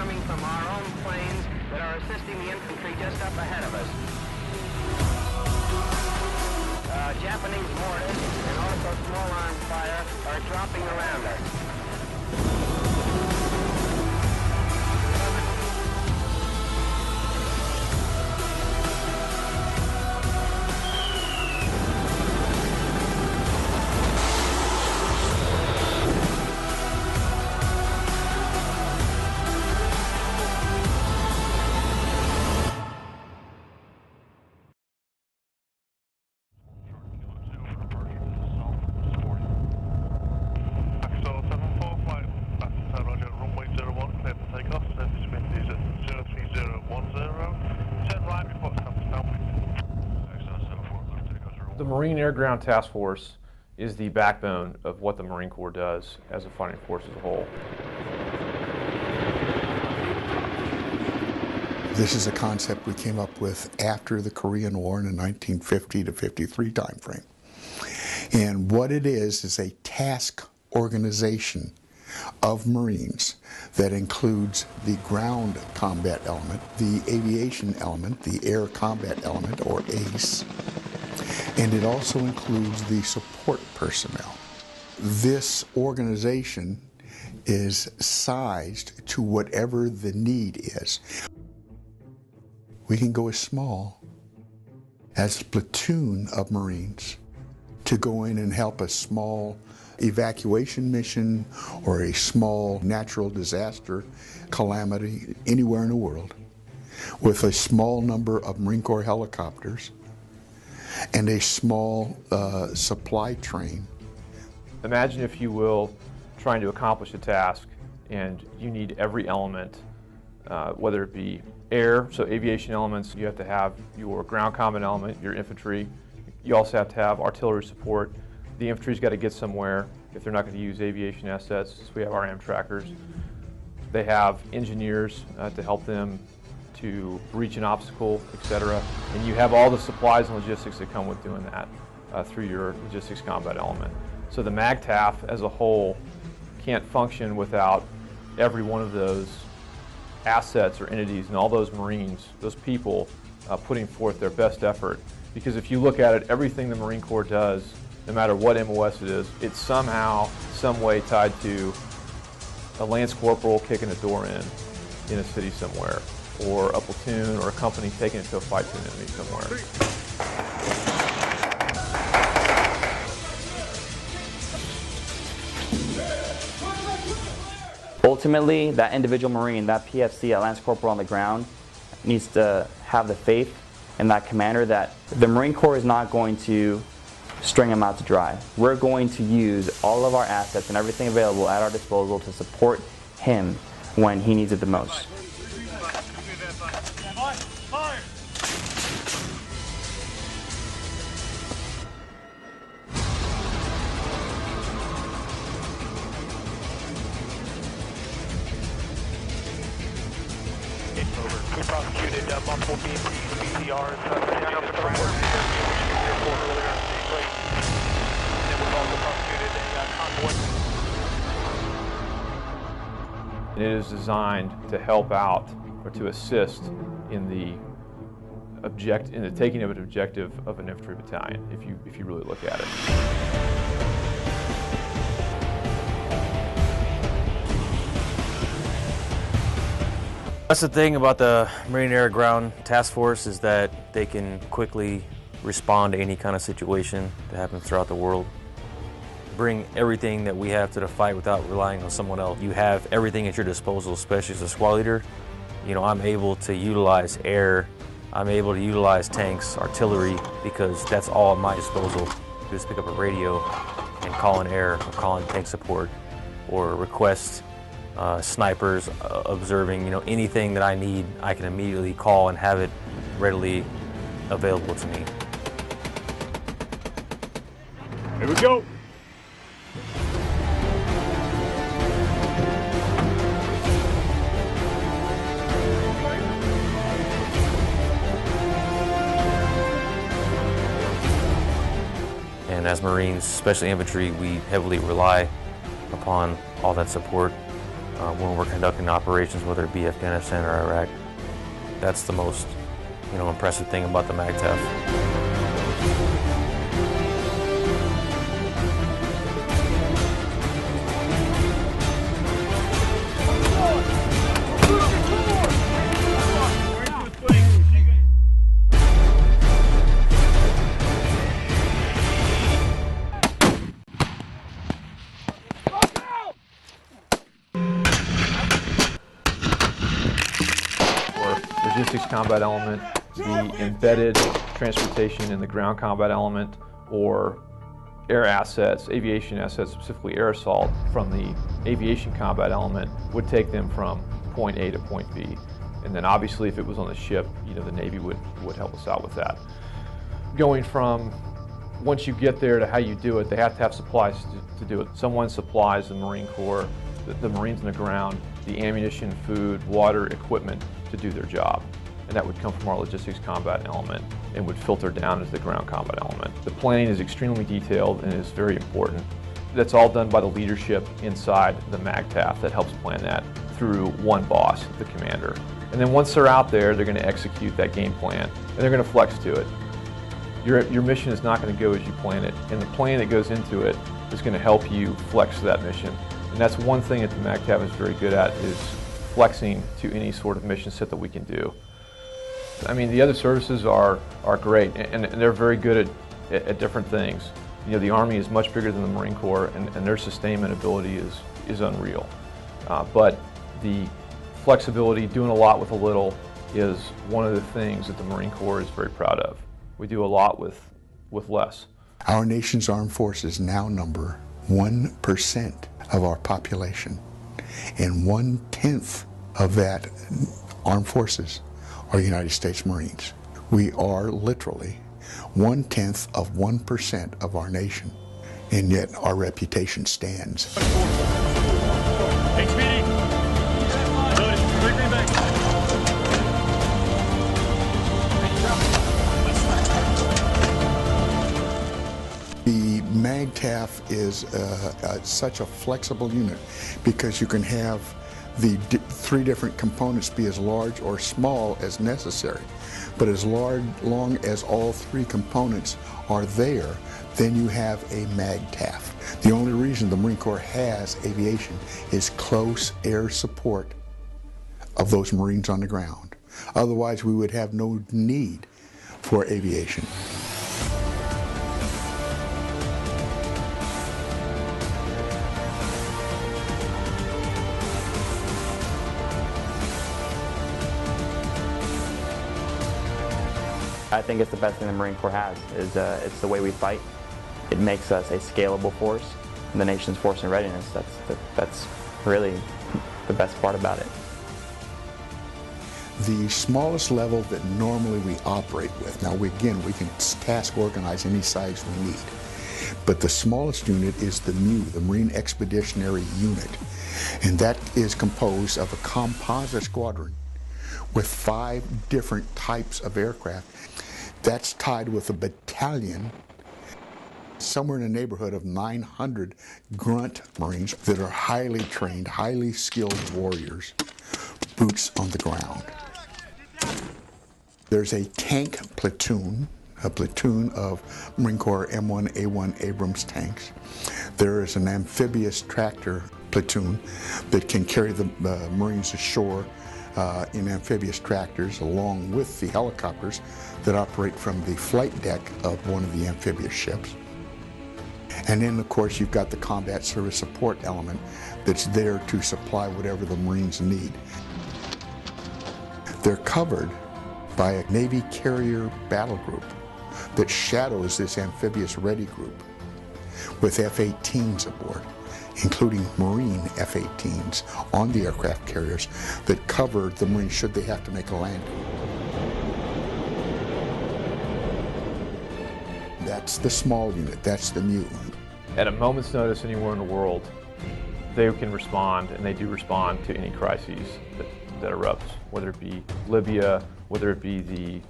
coming from our own planes that are assisting the infantry just up ahead of us. Japanese mortars and also small arms fire are dropping around us. The Marine Air Ground Task Force is the backbone of what the Marine Corps does as a fighting force as a whole. This is a concept we came up with after the Korean War in the 1950 to 53 timeframe. And what it is a task organization of Marines that includes the ground combat element, the aviation element, the air combat element, or ACE, and it also includes the support personnel. This organization is sized to whatever the need is. We can go as small as a platoon of Marines to go in and help a small evacuation mission or a small natural disaster calamity anywhere in the world with a small number of Marine Corps helicopters and a small supply train. Imagine, if you will, trying to accomplish a task and you need every element, whether it be air, so aviation elements, you have to have your ground combat element, your infantry. You also have to have artillery support. The infantry's got to get somewhere if they're not going to use aviation assets, so we have our AM trackers. They have engineers to help them to reach an obstacle, etc. And you have all the supplies and logistics that come with doing that through your logistics combat element. So the MAGTF as a whole can't function without every one of those assets or entities and all those Marines, those people putting forth their best effort. Because if you look at it, everything the Marine Corps does, no matter what MOS it is, it's somehow, some way tied to a Lance Corporal kicking a door in a city somewhere, or a platoon or a company taking it to a fight to an enemy somewhere. Ultimately, that individual Marine, that PFC, that Lance Corporal on the ground, needs to have the faith in that commander that the Marine Corps is not going to string him out to dry. We're going to use all of our assets and everything available at our disposal to support him when he needs it the most. We prosecuted multiple BCRs earlier on stage. And we've also prosecuted a convoy. It is designed to help out or to assist in the taking of an objective of an infantry battalion, if you really look at it. That's the thing about the Marine Air Ground Task Force, is that they can quickly respond to any kind of situation that happens throughout the world. Bring everything that we have to the fight without relying on someone else. You have everything at your disposal, especially as a squad leader. You know, I'm able to utilize air, I'm able to utilize tanks, artillery, because that's all at my disposal. Just pick up a radio and call in air, or call in tank support, or request snipers observing, anything that I need, I can immediately call and have it readily available to me. Here we go. And as Marines, especially infantry, we heavily rely upon all that support when we're conducting operations, whether it be Afghanistan or Iraq. That's the most, impressive thing about the MAGTF. Logistics combat element, the embedded transportation in the ground combat element, or air assets, aviation assets, specifically air assault from the aviation combat element would take them from point A to point B. And then obviously if it was on the ship, the Navy would help us out with that. Going from once you get there to how you do it, they have to have supplies to do it. Someone supplies the Marine Corps, the Marines on the ground, the ammunition, food, water, equipment to do their job. And that would come from our logistics combat element and would filter down into the ground combat element. The planning is extremely detailed and is very important. That's all done by the leadership inside the MAGTF that helps plan that through one boss, the commander. And then once they're out there, they're going to execute that game plan and they're going to flex to it. Your mission is not going to go as you plan it, and the plan that goes into it is going to help you flex to that mission. And that's one thing that the MAGTF is very good at, is flexing to any sort of mission set that we can do. I mean, the other services are great, and they're very good at different things. The Army is much bigger than the Marine Corps, and their sustainment ability is unreal. But the flexibility, doing a lot with a little, is one of the things that the Marine Corps is very proud of. We do a lot with less. Our nation's armed forces now number 1% of our population, and 1/10 of that armed forces are United States Marines. We are literally 1/10 of 1% of our nation, and yet our reputation stands. The MAGTF is such a flexible unit because you can have the three different components be as large or small as necessary. But as long as all three components are there, then you have a MAGTF. The only reason the Marine Corps has aviation is close air support of those Marines on the ground. Otherwise, we would have no need for aviation. I think it's the best thing the Marine Corps has, is it's the way we fight. It makes us a scalable force, the nation's force in readiness. That's really the best part about it. The smallest level that normally we operate with, now we can task organize any size we need, but the smallest unit is the MU, the Marine Expeditionary Unit, and that is composed of a composite squadron with 5 different types of aircraft. That's tied with a battalion, somewhere in the neighborhood of 900 grunt Marines that are highly trained, highly skilled warriors, boots on the ground. There's a tank platoon, a platoon of Marine Corps M1A1 Abrams tanks. There is an amphibious tractor platoon that can carry the Marines ashore in amphibious tractors, along with the helicopters that operate from the flight deck of one of the amphibious ships. And then, of course, you've got the combat service support element that's there to supply whatever the Marines need. They're covered by a Navy carrier battle group that shadows this amphibious ready group with F-18s aboard, including Marine F-18s on the aircraft carriers that cover the Marines should they have to make a landing. That's the small unit, that's the MU. At a moment's notice anywhere in the world, they can respond, and they do respond to any crises that erupts, whether it be Libya, whether it be the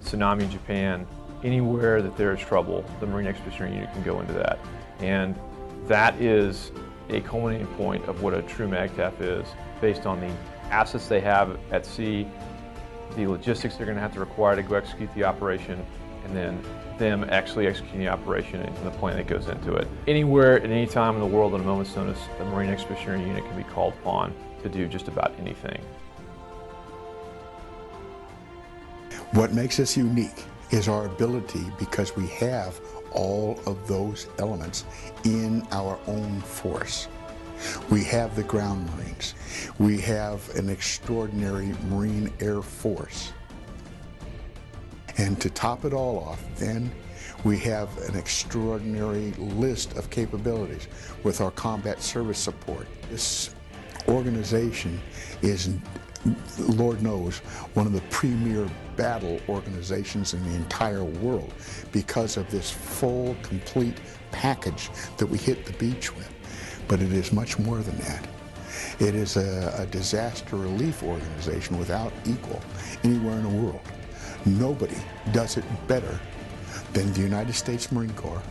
tsunami in Japan. Anywhere that there is trouble, the Marine Expeditionary Unit can go into that. And that is a culminating point of what a true MAGTF is based on the assets they have at sea, the logistics they're going to have to require to go execute the operation, and then them actually executing the operation and the plan that goes into it. Anywhere at any time in the world, at a moment's notice, the Marine Expeditionary Unit can be called upon to do just about anything. What makes us unique is our ability, because we have all of those elements in our own force. We have the ground Marines. We have an extraordinary Marine Air Force. And to top it all off, then we have an extraordinary list of capabilities with our combat service support. This organization is, Lord knows, one of the premier battle organizations in the entire world because of this full, complete package that we hit the beach with. But it is much more than that. It is a disaster relief organization without equal anywhere in the world. Nobody does it better than the United States Marine Corps,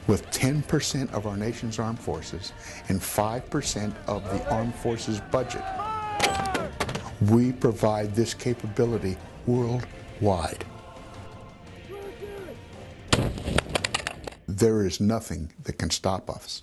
with 10% of our nation's armed forces and 5% of the armed forces budget. We provide this capability worldwide. There is nothing that can stop us.